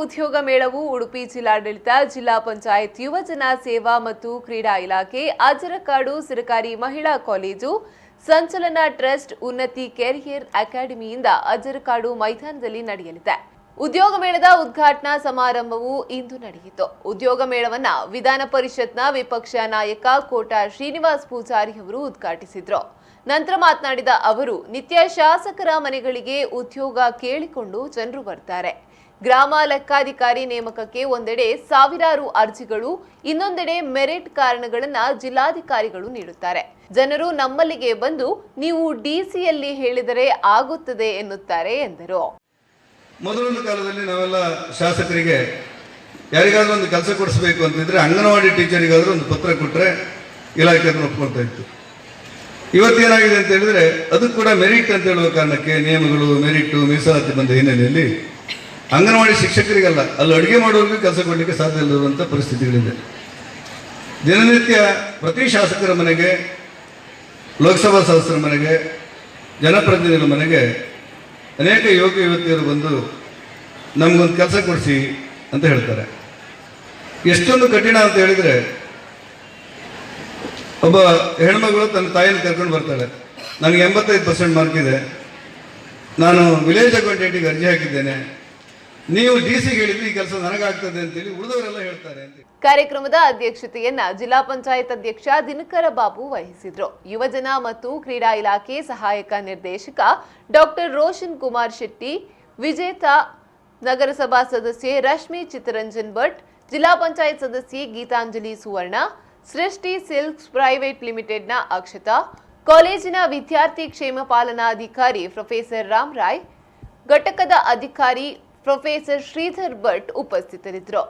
ಉದ್ಯೋಗ ಮೇಳವು ಉಡುಪಿ ಜಿಲ್ಲಾಡಳಿತ, ಜಿಲ್ಲಾ ಪಂಚಾಯತ್ ಯುವಜನ ಸೇವಾ ಮತ್ತು ಕ್ರೀಡಾ ಇಲಾಖೆ, ಅಜರಕಾಡು ಸರ್ಕಾರಿ ಮಹಿಳಾ ಕಾಲೇಜು, ಸಂಚಲನ ಟ್ರಸ್ಟ್, ಉನ್ನತಿ ಕೆರಿಯರ್ ಅಕಾಡೆಮಿಯಿಂದ ಅಜರಕಾಡು ಮೈದಾನದಲ್ಲಿ ನಡೆಯಲಿದೆ. ಉದ್ಯೋಗ ಮೇಳದ ಉದ್ಘಾಟನಾ ಸಮಾರಂಭವು ಇಂದು ನಡೆಯಿತು. ಉದ್ಯೋಗ ಮೇಳವನ್ನ ವಿಧಾನ ಪರಿಷತ್ನ ವಿಪಕ್ಷ ನಾಯಕ ಕೋಟ ಶ್ರೀನಿವಾಸ್ ಪೂಜಾರಿ ಅವರು ಉದ್ಘಾಟಿಸಿದ್ರು. ನಂತರ ಮಾತನಾಡಿದ ಅವರು, ನಿತ್ಯ ಶಾಸಕರ ಮನೆಗಳಿಗೆ ಉದ್ಯೋಗ ಕೇಳಿಕೊಂಡು ಜನರು ಬರ್ತಾರೆ. ಗ್ರಾಮ ಲೆಕ್ಕಾಧಿಕಾರಿ ನೇಮಕಕ್ಕೆ ಒಂದೆಡೆ ಸಾವಿರಾರು ಅರ್ಜಿಗಳು, ಇನ್ನೊಂದೆಡೆ ಮೆರಿಟ್ ಕಾರಣಗಳನ್ನ ಜಿಲ್ಲಾಧಿಕಾರಿಗಳು ನೀಡುತ್ತಾರೆ. ಜನರು ನಮ್ಮಲ್ಲಿಗೆ ಬಂದು ನೀವು ಡಿಸಿಯಲ್ಲಿ ಹೇಳಿದರೆ ಆಗುತ್ತದೆ ಎನ್ನುತ್ತಾರೆ ಎಂದರು. ಮೊದಲೊಂದು ಕಾಲದಲ್ಲಿ ನಾವೆಲ್ಲ ಶಾಸಕರಿಗೆ ಯಾರಿಗಾದ್ರೂ ಒಂದು ಕೆಲಸ ಕೊಡಿಸಬೇಕು ಅಂತಿದ್ರೆ ಅಂಗನವಾಡಿ ಟೀಚರಿಗಾದ್ರೂ ಒಂದು ಪತ್ರ ಕೊಟ್ಟರೆ ಇಲಾಖೆ ಅದನ್ನು ಒಪ್ಕೊಳ್ತಾ ಇತ್ತು. ಇವತ್ತೇನಾಗಿದೆ ಅಂತ ಹೇಳಿದ್ರೆ ಅದು ಕೂಡ ಮೆರಿಟ್ ಅಂತ ಹೇಳುವ ಕಾರಣಕ್ಕೆ ನಿಯಮಗಳು, ಮೆರಿಟ್, ಮೀಸಲಾತಿ ಬಂದ ಹಿನ್ನೆಲೆಯಲ್ಲಿ ಅಂಗನವಾಡಿ ಶಿಕ್ಷಕರಿಗಲ್ಲ, ಅಲ್ಲಿ ಅಡುಗೆ ಮಾಡೋರಿಗೂ ಕೆಲಸ ಕೊಡಲಿಕ್ಕೆ ಸಾಧ್ಯ ಇಲ್ಲದಿರುವಂಥ ಪರಿಸ್ಥಿತಿಗಳಿದೆ. ದಿನನಿತ್ಯ ಪ್ರತಿ ಶಾಸಕರ ಮನೆಗೆ, ಲೋಕಸಭಾ ಸದಸ್ಯರ ಮನೆಗೆ, ಜನಪ್ರತಿನಿಧಿಗಳ ಮನೆಗೆ ಅನೇಕ ಯುವಕ ಯುವತಿಯರು ಬಂದು ನಮಗೊಂದು ಕೆಲಸ ಕೊಡಿಸಿ ಅಂತ ಹೇಳ್ತಾರೆ. ಎಷ್ಟೊಂದು ಕಠಿಣ ಅಂತ ಹೇಳಿದರೆ, ಒಬ್ಬ ಹೆಣ್ಮಗಳು ತನ್ನ ತಾಯಿಯನ್ನು ಕರ್ಕೊಂಡು ಬರ್ತಾಳೆ, ನನಗೆ 85% ಮಾರ್ಕ್ ಇದೆ, ನಾನು ವಿಲೇಜ್ ಅಕೌಂಟೆಂಟಿಗೆ ಅರ್ಜಿ ಹಾಕಿದ್ದೇನೆ, ನೀವು ಡಿಸಿಗೆ ಹೇಳಿದ್ರೆ ಈ ಕೆಲಸ ನನಗಾಗ್ತದೆ ಅಂತೇಳಿ ಉಳಿದವರೆಲ್ಲ ಹೇಳ್ತಾರೆ ಅಂತ. ಕಾರ್ಯಕ್ರಮದ ಅಧ್ಯಕ್ಷತೆಯನ್ನ ಜಿಲ್ಲಾ ಪಂಚಾಯತ್ ಅಧ್ಯಕ್ಷ ದಿನಕರ ಬಾಬು ವಹಿಸಿದ್ರು. ಯುವಜನ ಮತ್ತು ಕ್ರೀಡಾ ಇಲಾಖೆ ಸಹಾಯಕ ನಿರ್ದೇಶಕ ಡಾಕ್ಟರ್ ರೋಷನ್ ಕುಮಾರ್ ಶೆಟ್ಟಿ, ವಿಜೇತ ನಗರಸಭಾ ಸದಸ್ಯೆ ರಶ್ಮಿ ಚಿತ್ತರಂಜನ್ ಭಟ್, ಜಿಲ್ಲಾ ಪಂಚಾಯತ್ ಸದಸ್ಯೆ ಗೀತಾಂಜಲಿ ಸುವರ್ಣ, ಸೃಷ್ಟಿ ಸಿಲ್ಕ್ಸ್ ಪ್ರೈವೇಟ್ ಲಿಮಿಟೆಡ್ನ ಅಕ್ಷತಾ, ಕಾಲೇಜಿನ ವಿದ್ಯಾರ್ಥಿ ಕ್ಷೇಮ ಪಾಲನಾಧಿಕಾರಿ ಪ್ರೊಫೆಸರ್ ರಾಮರಾಯ್, ಘಟಕದ ಅಧಿಕಾರಿ ಪ್ರೊಫೆಸರ್ ಶ್ರೀಧರ್ ಭಟ್ ಉಪಸ್ಥಿತರಿದ್ದರು.